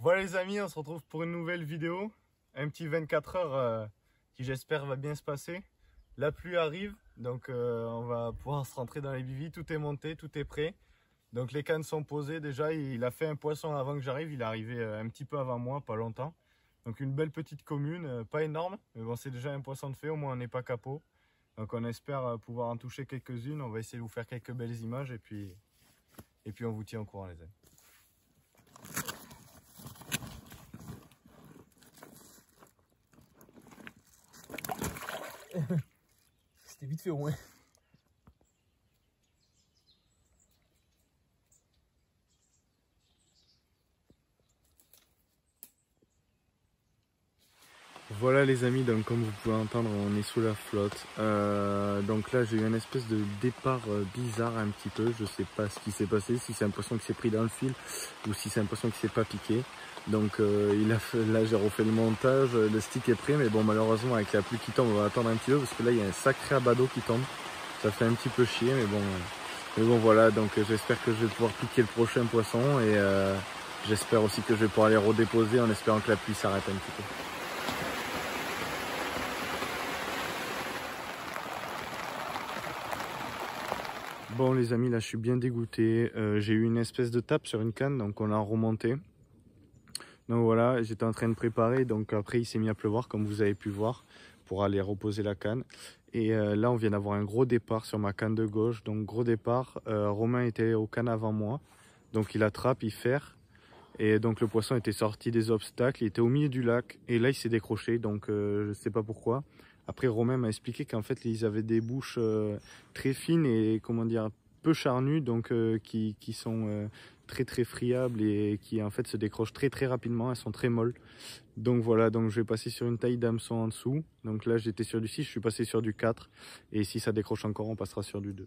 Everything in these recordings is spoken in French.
Voilà les amis, on se retrouve pour une nouvelle vidéo. Un petit 24 heures qui j'espère va bien se passer. La pluie arrive, donc on va pouvoir se rentrer dans les bivis. Tout est monté, tout est prêt. Donc les cannes sont posées déjà. Il a fait un poisson avant que j'arrive. Il est arrivé un petit peu avant moi, pas longtemps. Donc une belle petite commune, pas énorme. Mais bon, c'est déjà un poisson de fait, au moins on n'est pas capot. Donc on espère pouvoir en toucher quelques-unes. On va essayer de vous faire quelques belles images et puis on vous tient au courant les amis. C'était vite fait au moins. Voilà les amis, donc comme vous pouvez entendre, on est sous la flotte. Donc là j'ai eu une espèce de départ bizarre un petit peu. Je sais pas ce qui s'est passé, si c'est un poisson qui s'est pris dans le fil ou si c'est un poisson qui s'est pas piqué. Donc là j'ai refait le montage, le stick est prêt, mais bon malheureusement avec la pluie qui tombe on va attendre un petit peu parce que là il y a un sacré abat-d'eau qui tombe. Ça fait un petit peu chier mais bon voilà, donc j'espère que je vais pouvoir piquer le prochain poisson et j'espère aussi que je vais pouvoir les redéposer en espérant que la pluie s'arrête un petit peu. Bon les amis, là je suis bien dégoûté, j'ai eu une espèce de tape sur une canne, donc on l'a remonté. Donc voilà, j'étais en train de préparer, donc après il s'est mis à pleuvoir comme vous avez pu voir pour aller reposer la canne. Et là on vient d'avoir un gros départ sur ma canne de gauche, donc gros départ. Romain était aux cannes avant moi, donc il attrape, il ferre. Et donc le poisson était sorti des obstacles, il était au milieu du lac et là il s'est décroché, donc je ne sais pas pourquoi. Après Romain m'a expliqué qu'en fait ils avaient des bouches très fines et comment dire peu charnues, donc qui sont très friables et qui en fait se décrochent très rapidement, elles sont très molles. Donc voilà, donc je vais passer sur une taille d'hameçon en dessous. Donc là j'étais sur du 6, je suis passé sur du 4 et si ça décroche encore on passera sur du 2.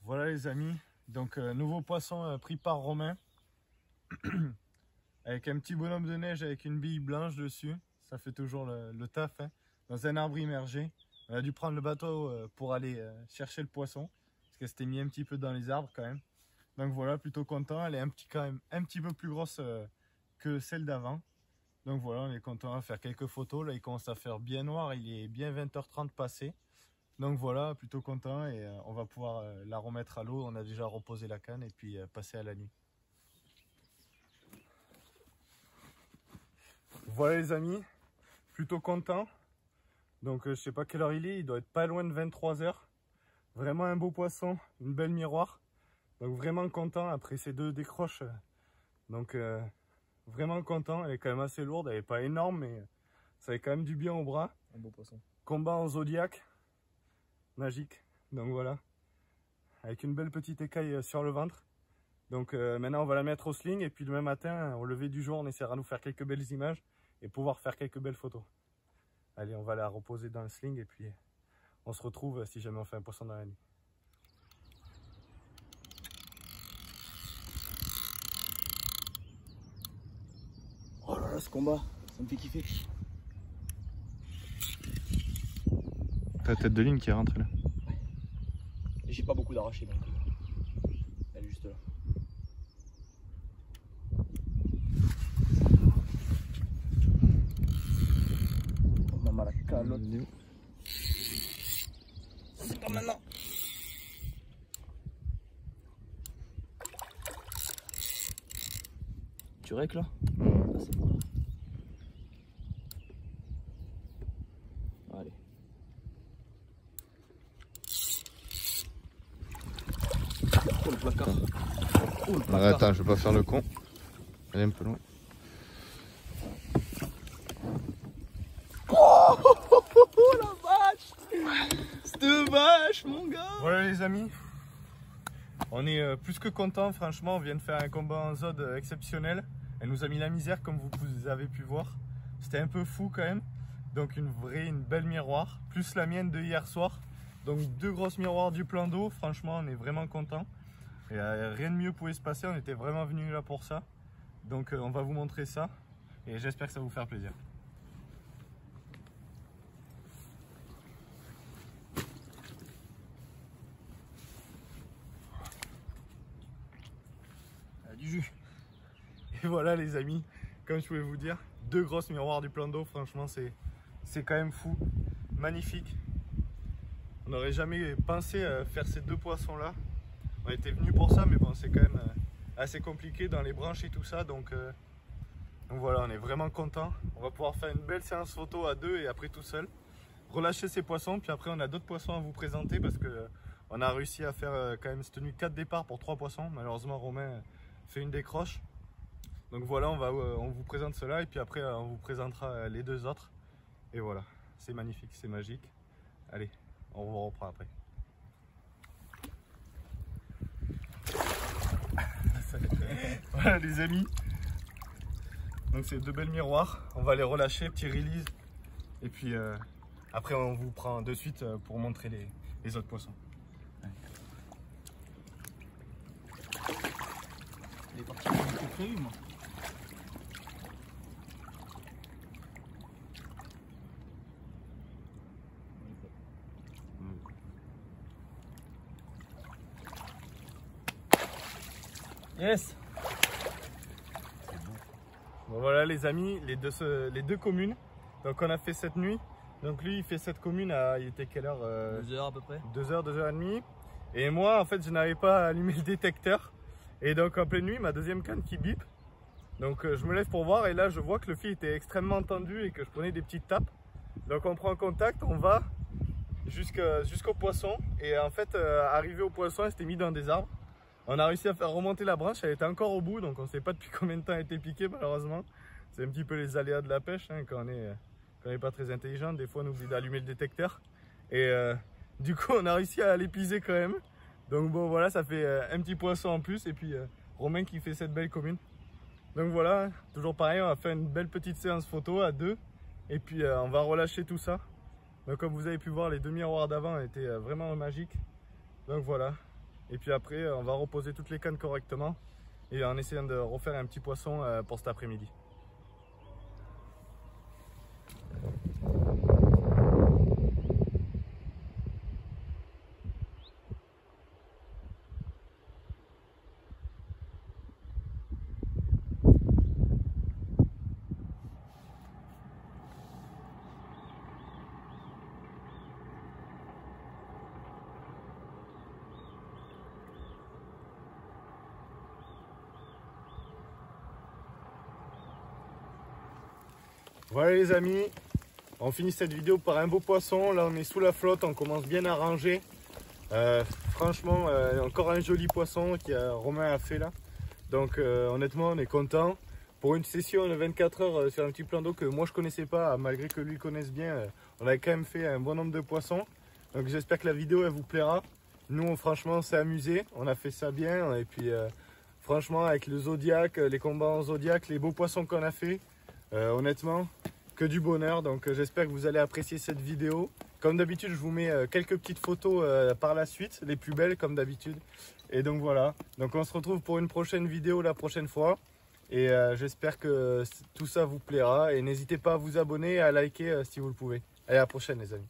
Voilà les amis, donc nouveau poisson pris par Romain avec un petit bonhomme de neige avec une bille blanche dessus, ça fait toujours le taf hein. Dans un arbre immergé. On a dû prendre le bateau pour aller chercher le poisson parce qu'elle s'était mis un petit peu dans les arbres quand même. Donc voilà, plutôt content, elle est quand même un petit peu plus grosse que celle d'avant. Donc voilà, on est content de faire quelques photos, là il commence à faire bien noir, il est bien 20h30 passé. Donc voilà, plutôt content et on va pouvoir la remettre à l'eau. On a déjà reposé la canne et puis passer à la nuit. Voilà les amis, plutôt content. Donc je sais pas quelle heure il doit être pas loin de 23h. Vraiment un beau poisson, une belle miroir. Donc vraiment content après ces deux décroches. Donc vraiment content, elle est quand même assez lourde, elle est pas énorme mais ça fait quand même du bien au bras. Un beau poisson. Combat en zodiaque. Magique, donc voilà, avec une belle petite écaille sur le ventre. Donc maintenant on va la mettre au sling et puis demain matin au lever du jour on essaiera de nous faire quelques belles images et pouvoir faire quelques belles photos. Allez, on va la reposer dans le sling et puis on se retrouve si jamais on fait un poisson dans la nuit. Oh là là, ce combat, ça me fait kiffer. Ta tête de ligne qui est rentrée là. Ouais. J'ai pas beaucoup d'arraché donc elle est juste là. Oh maman la calotte. C'est pas maintenant. Tu règles là? Ah, c'est bon. Allez. Oh le placard. Oh le Ouais, placard. attends, je vais pas faire le con. Elle est un peu loin. Oh la vache. Cette vache mon gars. Voilà les amis. On est plus que content, franchement. On vient de faire un combat en zone exceptionnel. Elle nous a mis la misère comme vous avez pu voir. C'était un peu fou quand même. Donc une belle miroir. Plus la mienne de hier soir. Donc 2 grosses miroirs du plan d'eau. Franchement, on est vraiment content. Et rien de mieux pouvait se passer. On était vraiment venus là pour ça. Donc on va vous montrer ça. Et j'espère que ça va vous faire plaisir. Du jus. Et voilà les amis, comme je pouvais vous dire, 2 grosses miroirs du plan d'eau, franchement c'est quand même fou, magnifique. On n'aurait jamais pensé faire ces 2 poissons là. On était venus pour ça, mais bon c'est quand même assez compliqué dans les branches et tout ça, donc voilà, on est vraiment content. On va pouvoir faire une belle séance photo à 2 et après tout seul. Relâcher ces poissons, puis après on a d'autres poissons à vous présenter parce que on a réussi à faire quand même cette tenue 4 départs pour 3 poissons. Malheureusement Romain fait une décroche. Donc voilà, on vous présente cela et puis après on vous présentera les 2 autres. Et voilà, c'est magnifique, c'est magique. Allez, on vous reprend après. Voilà les amis. Donc c'est 2 belles miroirs. On va les relâcher, petit release. Et puis après on vous prend de suite pour montrer les autres poissons. Il est parti comme prévu moi. Yes. Bon voilà les amis, les deux communes. Donc on a fait cette nuit. Donc lui il fait cette commune à, il était quelle heure 2 heures à peu près. 2h, 2h30. Et moi en fait je n'avais pas allumé le détecteur. Et donc en pleine nuit, ma deuxième canne qui bip. Donc je me lève pour voir et là je vois que le fil était extrêmement tendu et que je prenais des petites tapes. Donc on prend contact, on va jusqu'au poisson. Et en fait arrivé au poisson, elle s'était mise dans des arbres. On a réussi à faire remonter la branche, elle était encore au bout. Donc on ne sait pas depuis combien de temps elle était piquée malheureusement. C'est un petit peu les aléas de la pêche hein, quand on n'est pas très intelligent. Des fois on oublie d'allumer le détecteur. Et du coup on a réussi à l'épuiser quand même. Donc bon voilà, ça fait un petit poisson en plus et puis Romain qui fait cette belle commune. Donc voilà, toujours pareil, on va faire une belle petite séance photo à 2 et puis on va relâcher tout ça. Donc comme vous avez pu voir, les 2 miroirs d'avant étaient vraiment magiques. Donc voilà, et puis après on va reposer toutes les cannes correctement et en essayant de refaire un petit poisson pour cet après-midi. Voilà les amis, on finit cette vidéo par un beau poisson. Là on est sous la flotte, on commence bien à ranger. Franchement, encore un joli poisson que Romain a fait là. Donc honnêtement on est content. Pour une session de 24 heures sur un petit plan d'eau que moi je connaissais pas, malgré que lui connaisse bien, on a quand même fait un bon nombre de poissons. Donc j'espère que la vidéo elle vous plaira. Nous franchement on s'est amusé, on a fait ça bien. Et puis franchement avec le zodiaque, les combats en zodiaque, les beaux poissons qu'on a fait. Honnêtement, que du bonheur. Donc j'espère que vous allez apprécier cette vidéo. Comme d'habitude, je vous mets quelques petites photos par la suite, les plus belles comme d'habitude. Et donc voilà, donc on se retrouve pour une prochaine vidéo la prochaine fois. Et j'espère que tout ça vous plaira. Et n'hésitez pas à vous abonner et à liker si vous le pouvez. Allez, à la prochaine les amis.